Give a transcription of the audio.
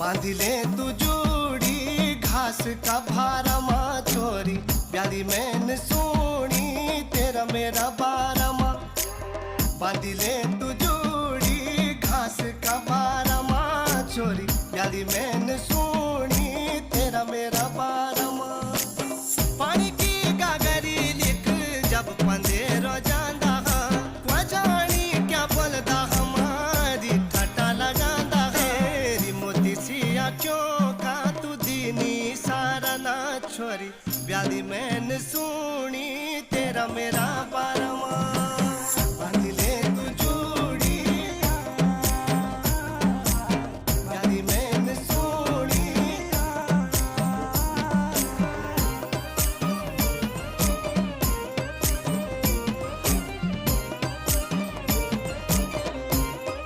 बांधिले तू जूड़ी घास का भारमा चोरी, प्यारी मैंने सोनी तेरा मेरा बारमा। बांधिले